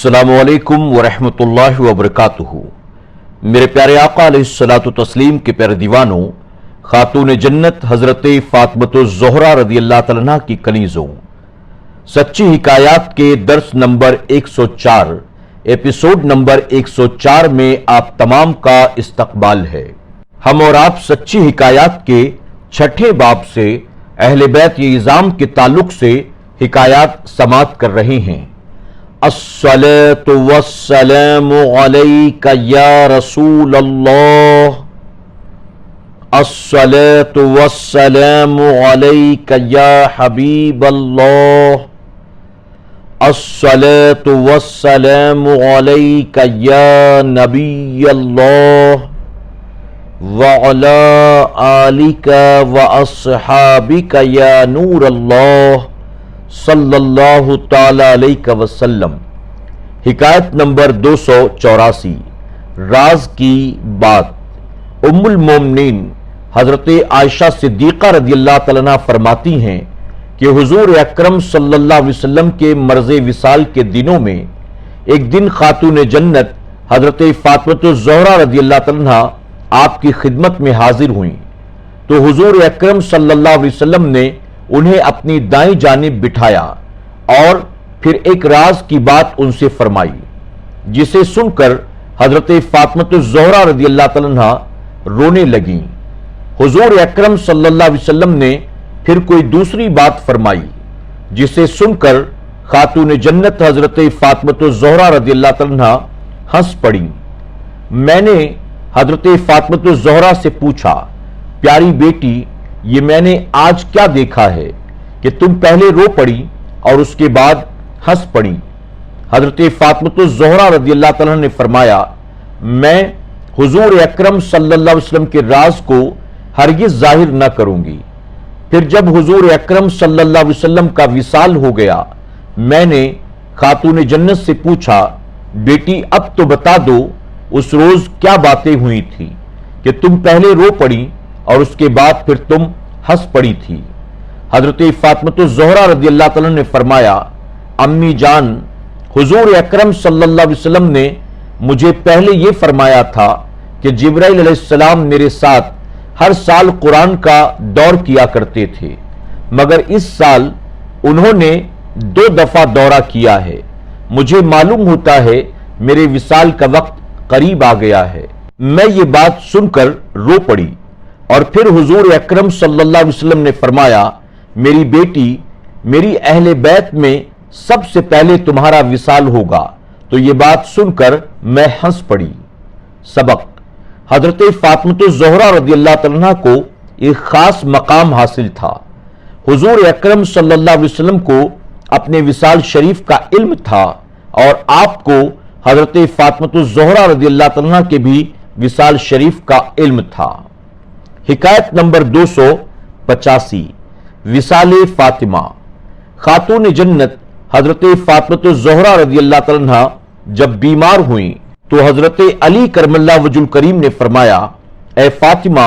अस्सलामुअलैकुम वरहमतुल्लाहि वबरकातुहू। मेरे प्यारे आका अलैहिस्सलातु तस्लीम के प्यारे दीवानों, खातून जन्नत हजरत फातिमतुज़ ज़ोहरा रज़ियल्लाहु तआला अन्हा की कनीज़ों, सच्ची हिकायात के दर्स नंबर 104 एपिसोड नंबर 104 में आप तमाम का इस्तकबाल है। हम और आप सच्ची हिकायात के छठे बाब से अहले बैत इज़ाम के ताल्लुक से हिकायात समात कर रहे हैं। अस्सलातु वस्सलामु अलैका या रसूल अल्लाह, अस्सलातु वस्सलामु अलैका या हबीब अल्लाह, अस्सलातु वस्सलामु अलैका या नबी अल्लाह व अला आलिका व अस्हाबिका या नूर अल्लाह सल्लल्लाहु ताला अलैहि वसल्लम। हिकायत नंबर 284, राज की बात। उम्मुल मोमिनीन हजरत आयशा सिद्दीक़ा रज़ियल्लाहु तआला अन्हा फरमाती हैं कि हुजूर अकरम सल्लल्लाहु अलैहि वसल्लम के मर्ज़े विसाल के दिनों में एक दिन खातून जन्नत हजरत फातिमतुज़ ज़ोहरा रज़ियल्लाहु तआला अन्हा आपकी खिदमत में हाजिर हुई तो हुजूर अकरम सल्लल्लाहु अलैहि वसल्लम ने उन्हें अपनी दाईं जानिब बिठाया और फिर एक राज की बात उनसे फरमाई, जिसे सुनकर हजरत फातिमतुज़ ज़ोहरा रज़ियल्लाहु तआला अन्हा रोने लगीं। हुजूर अकरम सल्लल्लाहु अलैहि वसल्लम ने फिर कोई दूसरी बात फरमाई, जिसे सुनकर खातून जन्नत हजरत फातिमतुज़ ज़ोहरा रज़ियल्लाहु तआला अन्हा हंस पड़ी। मैंने हजरत फातिमतुज़ ज़ोहरा से पूछा, प्यारी बेटी, ये मैंने आज क्या देखा है कि तुम पहले रो पड़ी और उसके बाद हंस पड़ी। हजरत फातिमतुज़ ज़ोहरा रज़ियल्लाहु तआला ने फरमाया, मैं हुजूर अकरम सल्लल्लाहु अलैहि वसल्लम के राज को हरगिज़ जाहिर न करूंगी। फिर जब हुजूर अकरम सल्लल्लाहु अलैहि वसल्लम का विसाल हो गया, मैंने खातून जन्नत से पूछा, बेटी अब तो बता दो उस रोज क्या बातें हुई थी कि तुम पहले रो पड़ी और उसके बाद फिर तुम हंस पड़ी थी। हजरत फातिमतुज़ ज़ोहरा रज़ियल्लाहु तआला ने फरमाया, अम्मी जान, हुजूर अकरम सल्लल्लाहु अलैहि वसल्लम ने मुझे पहले यह फरमाया था कि जिब्राइल अलैहिस्सलाम मेरे साथ हर साल कुरान का दौर किया करते थे, मगर इस साल उन्होंने 2 दफा दौरा किया है। मुझे मालूम होता है मेरे विसाल का वक्त करीब आ गया है। मैं ये बात सुनकर रो पड़ी और फिर हुजूर अकरम सल्लल्लाहु अलैहि वसल्लम ने फरमाया, मेरी बेटी, मेरी अहले बैत में सबसे पहले तुम्हारा विसाल होगा। तो ये बात सुनकर मैं हंस पड़ी। सबक। हजरत फातिमतुज़ ज़ोहरा रज़ियल्लाहु तआला अन्हा को एक खास मकाम हासिल था। हुजूर अकरम सल्लल्लाहु अलैहि वसल्लम को अपने विसाल शरीफ का इल्म था और आपको हजरत फातिमतुज़ ज़ोहरा रज़ियल्लाहु तआला अन्हा के भी विसाल शरीफ का इल्म था। हिकायत नंबर 285, विसाले फातिमा। खातून जन्नत हजरत फातिमतुज़ ज़ोहरा रज़ियल्लाहु तआला अन्हा जब बीमार हुई तो हजरत अली करमल्लाहु वजहुल करीम ने फरमाया, ए फातिमा,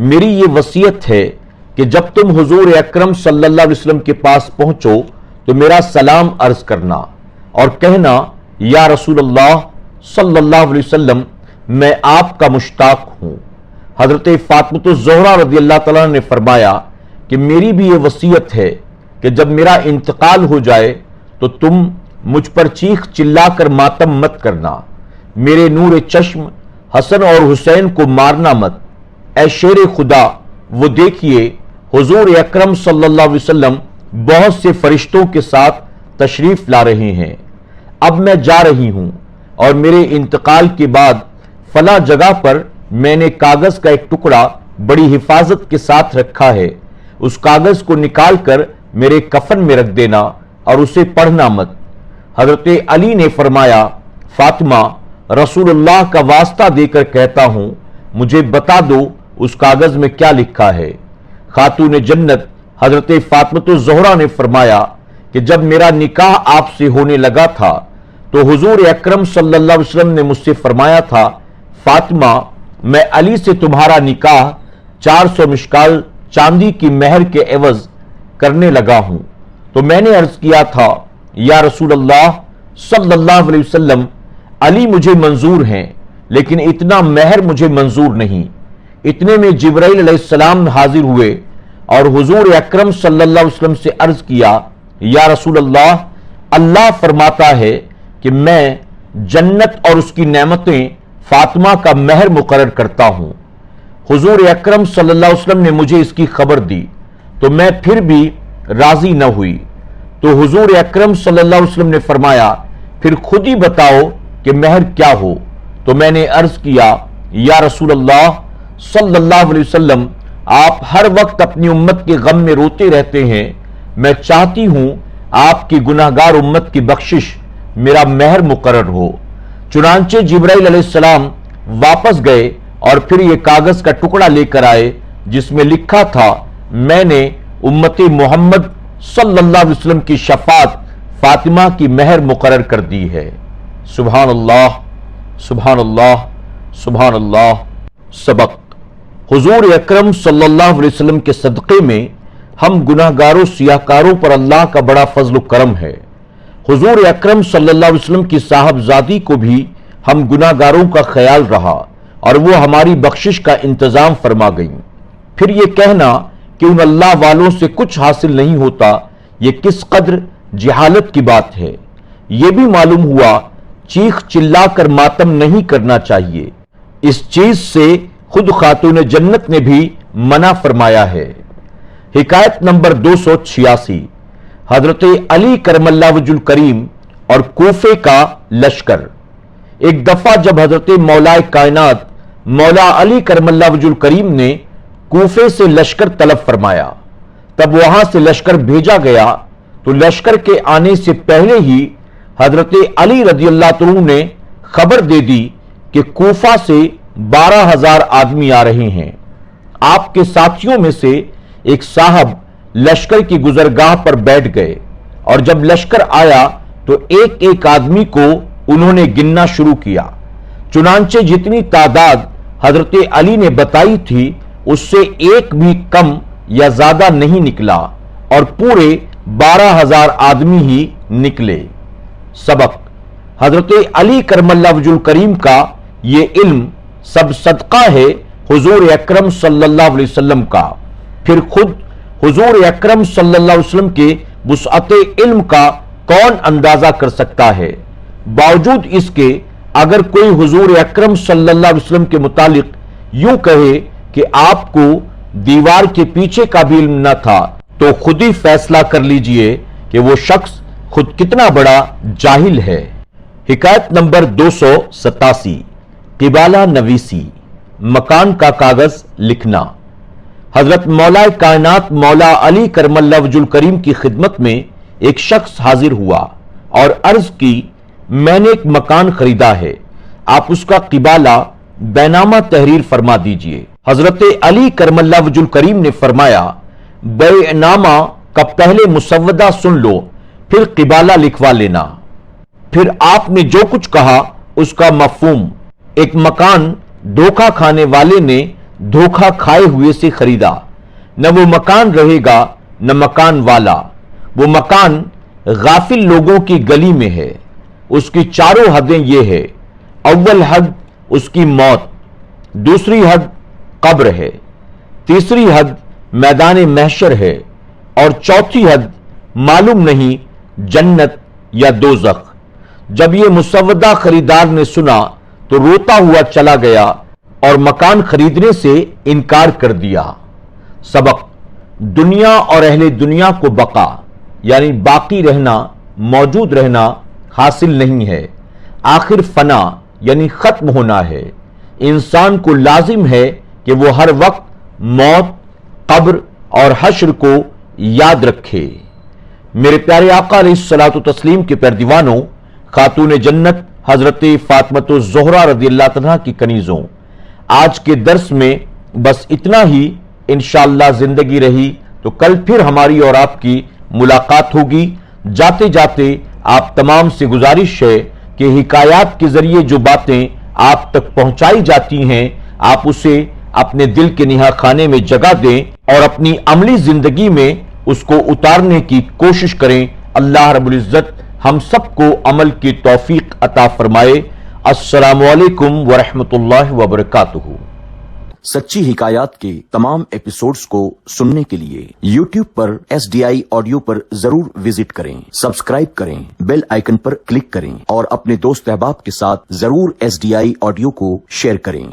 मेरी ये वसीयत है कि जब तुम हुजूर अकरम सल्लल्लाहु अलैहि वसल्लम के पास पहुंचो तो मेरा सलाम अर्ज करना और कहना, या रसूल अल्लाह सल्लल्लाहु अलैहि वसल्लम, मैं आपका मुश्ताक हूं। हजरत फातिमतुज़ ज़ोहरा रज़ियल्लाहु तआला ने फरमाया कि मेरी भी ये वसीयत है कि जब मेरा इंतकाल हो जाए तो तुम मुझ पर चीख चिल्लाकर मातम मत करना। मेरे नूर चश्म हसन और हुसैन को मारना मत। ऐ शेर खुदा, वो देखिए हुजूर अकरम सल्लल्लाहु अलैहि वसल्लम बहुत से फरिश्तों के साथ तशरीफ ला रहे हैं। अब मैं जा रही हूं और मेरे इंतकाल के बाद फला जगह पर मैंने कागज का एक टुकड़ा बड़ी हिफाजत के साथ रखा है। उस कागज को निकालकर मेरे कफन में रख देना और उसे पढ़ना मत। हजरत अली ने फरमाया, फातिमा, रसूलुल्लाह का वास्ता देकर कहता हूं, मुझे बता दो उस कागज में क्या लिखा है। खातून जन्नत हजरत फातिमतुज़ ज़ोहरा ने फरमाया कि जब मेरा निकाह आपसे होने लगा था तो हुजूर अकरम सल्लल्लाहु अलैहि वसल्लम ने मुझसे फरमाया था, फातिमा, मैं अली से तुम्हारा निकाह 400 मिशकाल चांदी की मेहर के एवज करने लगा हूं। तो मैंने अर्ज किया था, या रसूल अल्लाह सल्लल्लाहु अलैहि वसल्लम, अली मुझे मंजूर हैं लेकिन इतना महर मुझे मंजूर नहीं। इतने में जिब्राइल अलैहिस्सलाम हाजिर हुए और हुजूर अकरम सल्लल्लाहु अलैहि वसल्लम से अर्ज किया, या रसूल अल्लाह, अल्लाह फरमाता है कि मैं जन्नत और उसकी नेमतें फातिमा का महर मुकर्रर करता हूं। हुजूर अकरम सल्लल्लाहु अलैहि वसल्लम ने मुझे इसकी खबर दी तो मैं फिर भी राजी न हुई। तो हुजूर अकरम सल्लल्लाहु अलैहि वसल्लम ने फरमाया, फिर खुद ही बताओ कि महर क्या हो। तो मैंने अर्ज किया, या रसूल अल्लाह सल्लल्लाहु अलैहि वसल्लम, आप हर वक्त अपनी उम्मत के गम में रोते रहते हैं, मैं चाहती हूं आपकी गुनाहगार उम्मत की बख्शिश मेरा महर मुकर्रर हो। चुनांचे जिब्राइल अलैहिस्सलाम वापस गए और फिर ये कागज का टुकड़ा लेकर आए जिसमें लिखा था, मैंने उम्मत मोहम्मद सल्लल्लाहु अलैहि वसल्लम की शफात फातिमा की महर मुकर्रर कर दी है। सुभान अल्लाह, सुभान अल्लाह, सुभान अल्लाह। सबक, हुजूर अकरम सल्लल्लाहु अलैहि वसल्लम के सदक़े में हम गुनाहगारों सियाहकारों पर अल्लाह का बड़ा फजल करम है। हुजूर अकरम सल्लल्लाहु अलैहि वसल्लम की साहबजादी को भी हम गुनाहगारों का ख्याल रहा और वो हमारी बख्शिश का इंतजाम फरमा गई। फिर ये कहना कि उन अल्लाह वालों से कुछ हासिल नहीं होता, ये किस कद्र जहालत की बात है। ये भी मालूम हुआ चीख चिल्लाकर मातम नहीं करना चाहिए। इस चीज से खुद खातून जन्नत ने भी मना फरमाया है। हिकायत नंबर 286, हजरत अली करमल्लाहु वजहुल करीम और कूफे का लश्कर। एक दफा जब हजरत मौलाए कायनात मौला अली करमल्लाहु वजहुल करीम ने कूफे से लश्कर तलब फरमाया, तब वहां से लश्कर भेजा गया तो लश्कर के आने से पहले ही हजरत अली रज़ियल्लाहु अन्हु ने खबर दे दी कि कूफा से 12,000 आदमी आ रहे हैं। आपके साथियों में से एक साहब लश्कर की गुजरगाह पर बैठ गए और जब लश्कर आया तो एक एक आदमी को उन्होंने गिनना शुरू किया। चुनांचे जितनी तादाद हजरत अली ने बताई थी उससे एक भी कम या ज्यादा नहीं निकला और पूरे 12,000 आदमी ही निकले। सबक, हजरत अली करमल्लाहु वजहुल करीम का ये इल्म सब सदका है हुजूर अकरम सल्लल्लाहु अलैहि वसल्लम का। फिर खुद हुजूर अकरम सल्लल्लाहु अलैहि वसल्लम के वुसअत इल्म का कौन अंदाजा कर सकता है। बावजूद इसके अगर कोई हुजूर अकरम सल्लल्लाहु अलैहि वसल्लम के मुतालिक यूं कहे कि आपको दीवार के पीछे का भी इल्म न था तो खुद ही फैसला कर लीजिए कि वो शख्स खुद कितना बड़ा जाहिल है। हिकायत नंबर 287, किबाला नवीसी, मकान का कागज लिखना। हजरत मौला कायनात मौला अली करमल्लाहु वजहुल करीम की खिदमत में एक शख्स हाजिर हुआ और अर्ज की, मैंने एक मकान खरीदा है, आप उसका किबाला बैनामा तहरीर फरमा दीजिए। हजरत अली करमल्लाहु वजहुल करीम ने फरमाया, बैनामा का पहले मुसव्वदा सुन लो, फिर किबाला लिखवा लेना। फिर आपने जो कुछ कहा उसका मफहूम, एक मकान धोखा खाने वाले ने धोखा खाए हुए से खरीदा, न वो मकान रहेगा न मकान वाला। वो मकान गाफिल लोगों की गली में है। उसकी चारों हदें ये है, अव्वल हद उसकी मौत, दूसरी हद कब्र है, तीसरी हद मैदान महशर है और चौथी हद मालूम नहीं जन्नत या दोज़ख। जब ये मुसव्वदा खरीदार ने सुना तो रोता हुआ चला गया और मकान खरीदने से इनकार कर दिया। सबक, दुनिया और अहले दुनिया को बका यानी बाकी रहना, मौजूद रहना हासिल नहीं है, आखिर फना यानी खत्म होना है। इंसान को लाजिम है कि वो हर वक्त मौत, कब्र और हश्र को याद रखे। मेरे प्यारे आका अलैहिस्सलातु तस्लीम के प्यारे दीवानों, खातून जन्नत हजरत फातिमा ज़ोहरा रज़ियल्लाहु अन्हा की कनीज़ों, आज के दर्स में बस इतना ही। इंशाअल्लाह जिंदगी रही तो कल फिर हमारी और आपकी मुलाकात होगी। जाते जाते आप तमाम से गुजारिश है कि हिकायात के जरिए जो बातें आप तक पहुंचाई जाती हैं आप उसे अपने दिल के निहा खाने में जगह दें और अपनी अमली जिंदगी में उसको उतारने की कोशिश करें। अल्लाह रब्बुल इज्जत ہم سب کو عمل کی توفیق عطا فرمائے۔ السلام علیکم ورحمۃ اللہ وبرکاتہ۔ سچی حکایات کے تمام ایپیسوڈز کو سننے کے لیے یوٹیوب پر SDI آڈیو پر ضرور وزٹ کریں، سبسکرائب کریں، بیل آئیکن پر کلک کریں اور اپنے دوست احباب کے ساتھ ضرور SDI آڈیو کو شیئر کریں۔